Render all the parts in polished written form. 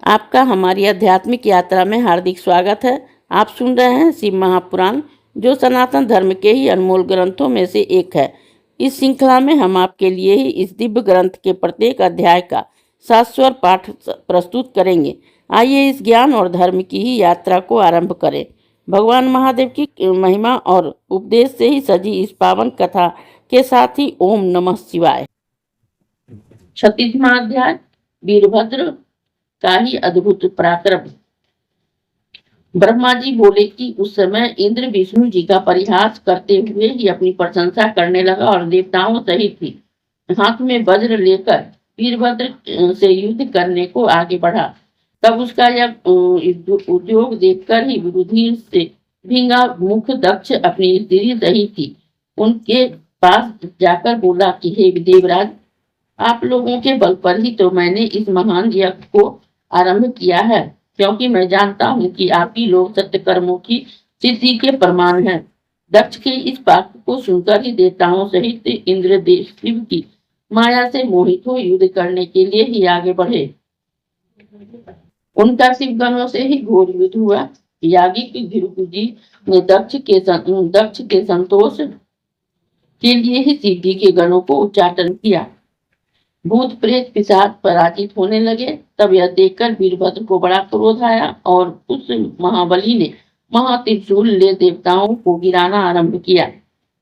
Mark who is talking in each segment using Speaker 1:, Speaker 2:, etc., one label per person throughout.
Speaker 1: आपका हमारी आध्यात्मिक यात्रा में हार्दिक स्वागत है। आप सुन रहे हैं शिव महापुराण, जो सनातन धर्म के ही अनमोल ग्रंथों में से एक है। इस श्रृंखला में हम आपके लिए ही इस दिव्य ग्रंथ के प्रत्येक अध्याय का शाश्वत पाठ प्रस्तुत करेंगे। आइए इस ज्ञान और धर्म की ही यात्रा को आरंभ करें। भगवान महादेव की महिमा और उपदेश से ही सजी इस पावन कथा के साथ ही ओम नमः शिवाय। 36वां अध्याय, वीरभद्र का ही अद्भुत पराक्रम। ब्रह्मा जी बोले कि उस समय इंद्र विष्णु जी का परिहास करते हुए ही अपनी प्रशंसा करने लगा और देवताओं सहित ही हाथ में वज्र लेकर वीरभद्र से युद्ध करने को आगे बढ़ा। तब उसका यह उद्योग देखकर ही विरोधी से भिंगा मुख दक्ष अपनी स्त्री सही थी उनके पास जाकर बोला कि हे देवराज, आप लोगों के बल पर ही तो मैंने इस महान यज्ञ को आरंभ किया है, क्योंकि मैं जानता हूँ कि आप ही लोग सत्य कर्मों की सिद्धि के प्रमाण हैं। दक्ष के इस वाक्य को सुनकर ही देवताओं सहित इंद्रदेव शिव की माया से मोहित हो युद्ध करने के लिए ही आगे बढ़े। उनका शिवगणों से ही घोर युद्ध हुआ। याज्ञिक ध्रुव जी ने दक्ष के संतोष के लिए ही शिव जी के गणों को उच्चाटन किया। भूत प्रेत पिशाच पराजित होने लगे। तब यह देखकर वीरभद्र को बड़ा क्रोध आया और उस महाबली ने महात्रिशूल ले देवताओं को गिराना आरंभ किया।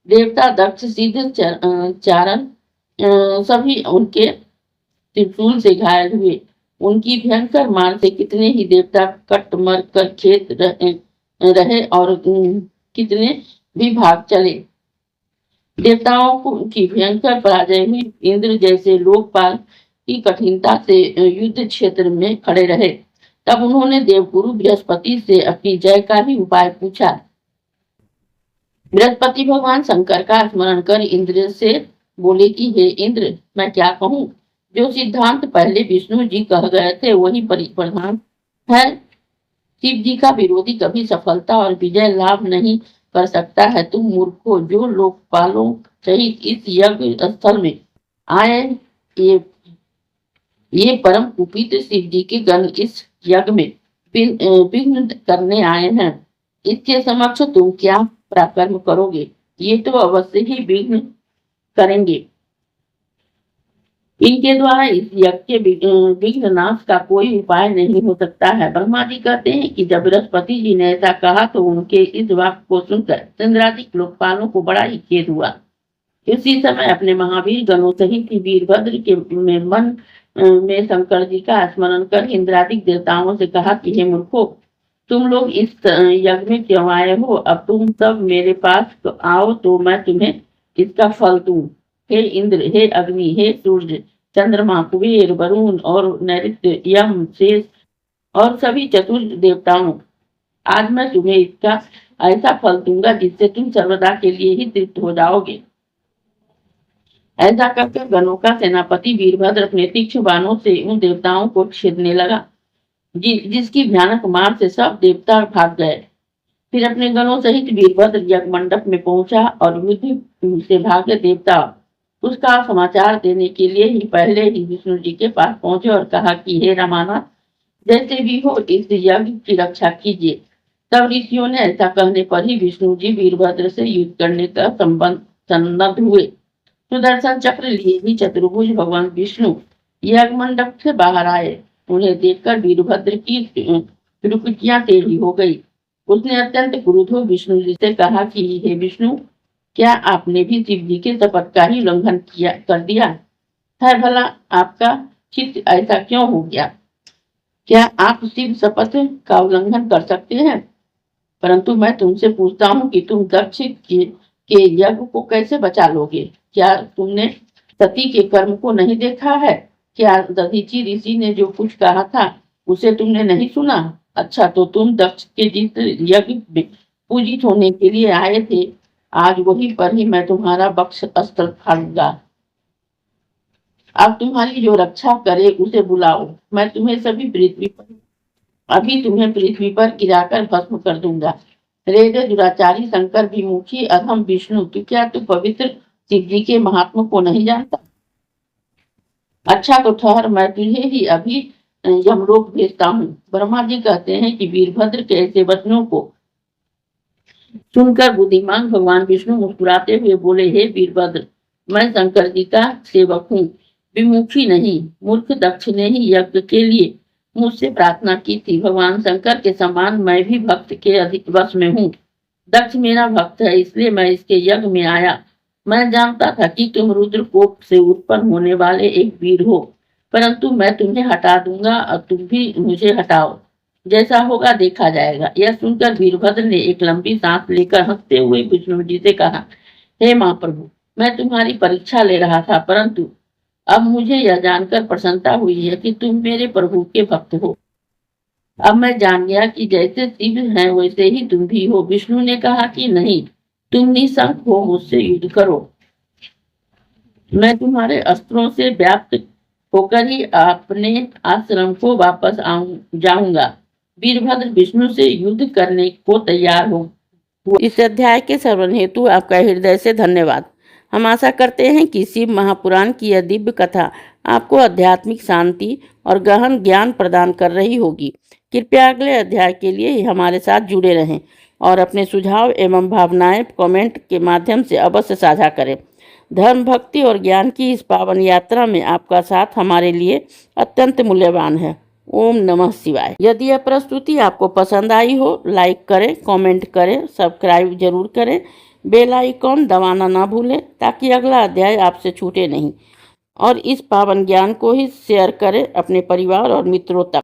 Speaker 1: देवता दक्ष सिद्ध चारण सभी उनके त्रिशूल से घायल हुए। उनकी भयंकर मार से कितने ही देवता कट मर कर खेत रहे और कितने भी भाग चले। देवताओं की भयंकर पराजय हुई। इंद्र जैसे लोकपाल की कठिनता से युद्ध क्षेत्र में खड़े रहे। तब उन्होंने देवगुरु बृहस्पति से अपनी जय का ही उपाय पूछा। बृहस्पति भगवान शंकर का स्मरण कर इंद्र से बोले कि हे इंद्र, मैं क्या कहूँ? जो सिद्धांत पहले विष्णु जी कह गए थे वही परिप्रधान है। शिव जी का विरोधी कभी सफलता और विजय लाभ नहीं कर सकता है। तुम मूर्खो, जो लोकपालों सहित इस यज्ञ स्थल में आए, ये परम कुपित शिव जी के गण इस यज्ञ में विघ्न करने आए हैं। इसके समक्ष तुम क्या पराक्रम करोगे? ये तो अवश्य ही विघ्न करेंगे। इनके द्वारा इस यज्ञ के विघ्न नाश का कोई उपाय नहीं हो सकता है। ब्रह्मा जी कहते हैं कि जब बृहस्पति जी ने ऐसा कहा तो उनके इस वाक्य को सुनकर इंद्रादिक लोकपालों को बड़ा ही खेद हुआ। इसी समय अपने महावीर गणों सहित वीरभद्र के मन में शंकर जी का स्मरण कर इंद्रादिक देवताओं से कहा कि हे मूर्खो, तुम लोग इस यज्ञ में क्यों आए हो? अब तुम सब मेरे पास आओ तो मैं तुम्हें इसका फल दूं। हे इंद्र, हे अग्नि, हे सूर्य, चंद्रमा, कुबेर, वरुण और नैऋत्य, यम, शेष और सभी चतुर्थ देवताओं, आज मैं तुम्हें इसका ऐसा फल दूंगा जिससे तुम सर्वदा के लिए ही तृप्त हो जाओगे। ऐसा करके गणों का सेनापति वीरभद्र अपने तीक्ष्ण बाणों से उन देवताओं को छेदने लगा, जिसकी भयानक मार से सब देवता भाग गए। फिर अपने गणों सहित वीरभद्र यज्ञ मंडप में पहुंचा और युद्ध से भागे देवता उसका समाचार देने के लिए ही पहले ही विष्णु जी के पास पहुंचे और कहा कि हे रामानाथ, जैसे भी हो इस यज्ञ की रक्षा कीजिए। तब ऋषियों ने ऐसा कहने पर ही विष्णु जी वीरभद्र से युद्ध करने का सन्नद्ध हुए। सुदर्शन चक्र लिए ही चतुर्भुज भगवान विष्णु यज्ञ मंडप से बाहर आए। उन्हें देखकर वीरभद्र की त्रिपुटियां टेढ़ी हो गई। उसने अत्यंत क्रुद्ध हो विष्णु जी से कहा कि हे विष्णु, क्या आपने भी शिव जी के शपथ का ही उल्लंघन कर दिया है? भला आपका चित्त ऐसा क्यों हो गया? क्या आप शिव शपथ का उल्लंघन कर सकते हैं? परंतु मैं तुमसे पूछता हूँ कि तुम दक्ष के यज्ञ को कैसे बचा लोगे? क्या तुमने सती के कर्म को नहीं देखा है? क्या दधीचि ऋषि ने जो कुछ कहा था उसे तुमने नहीं सुना? अच्छा, तो तुम दक्ष के जिस यज्ञ में पूजित होने के लिए आए थे, आज वही पर ही मैं तुम्हारा वक्ष अस्त्र फाड़ूंगा। अब तुम्हारी जो रक्षा करे उसे बुलाओ। मैं तुम्हें तुम्हें पृथ्वी पर गिराकर भस्म कर दूंगा। रे दुराचारी शंकर विमुखी अधम विष्णु, क्या तू पवित्र शिव जी के महात्मा को नहीं जानता? अच्छा तो ठहर, मैं तुझे ही अभी यमलोक भेजता हूँ। ब्रह्मा जी कहते हैं कि वीरभद्र के ऐसे वचनों को सुनकर बुद्धिमान भगवान विष्णु मुस्कुराते हुए बोले, हे वीरभद्र, मैं शंकर जी का सेवक हूँ, विमुखी नहीं। मूर्ख दक्ष ने ही यज्ञ के लिए मुझसे प्रार्थना की थी। भगवान शंकर के समान मैं भी भक्त के वश में हूँ। दक्ष मेरा भक्त है, इसलिए मैं इसके यज्ञ में आया। मैं जानता था कि तुम रुद्र कोप से उत्पन्न होने वाले एक वीर हो, परंतु मैं तुम्हें हटा दूंगा और तुम भी मुझे हटाओ। जैसा होगा देखा जाएगा। यह सुनकर वीरभद्र ने एक लंबी सांस लेकर हंसते हुए विष्णु जी से कहा, हे महाप्रभु, मैं तुम्हारी परीक्षा ले रहा था, परंतु अब मुझे यह जानकर प्रसन्नता हुई है कि तुम मेरे प्रभु के भक्त हो। अब मैं जान गया कि जैसे शिव हैं वैसे ही तुम भी हो। विष्णु ने कहा कि नहीं, तुम निशंक हो, मुझसे युद्ध करो। मैं तुम्हारे अस्त्रों से व्याप्त होकर ही अपने आश्रम को वापस जाऊंगा। वीरभद्र विष्णु से युद्ध करने को तैयार हो। इस अध्याय के श्रवण हेतु आपका हृदय से धन्यवाद। हम आशा करते हैं कि शिव महापुराण की यह दिव्य कथा आपको आध्यात्मिक शांति और गहन ज्ञान प्रदान कर रही होगी। कृपया अगले अध्याय के लिए हमारे साथ जुड़े रहें और अपने सुझाव एवं भावनाएं कमेंट के माध्यम से अवश्य साझा करें। धर्म, भक्ति और ज्ञान की इस पावन यात्रा में आपका साथ हमारे लिए अत्यंत मूल्यवान है। ओम नमः शिवाय। यदि यह प्रस्तुति आपको पसंद आई हो, लाइक करें, कमेंट करें, सब्सक्राइब जरूर करें, बेल आइकॉन दबाना ना भूलें ताकि अगला अध्याय आपसे छूटे नहीं। और इस पावन ज्ञान को ही शेयर करें अपने परिवार और मित्रों तक।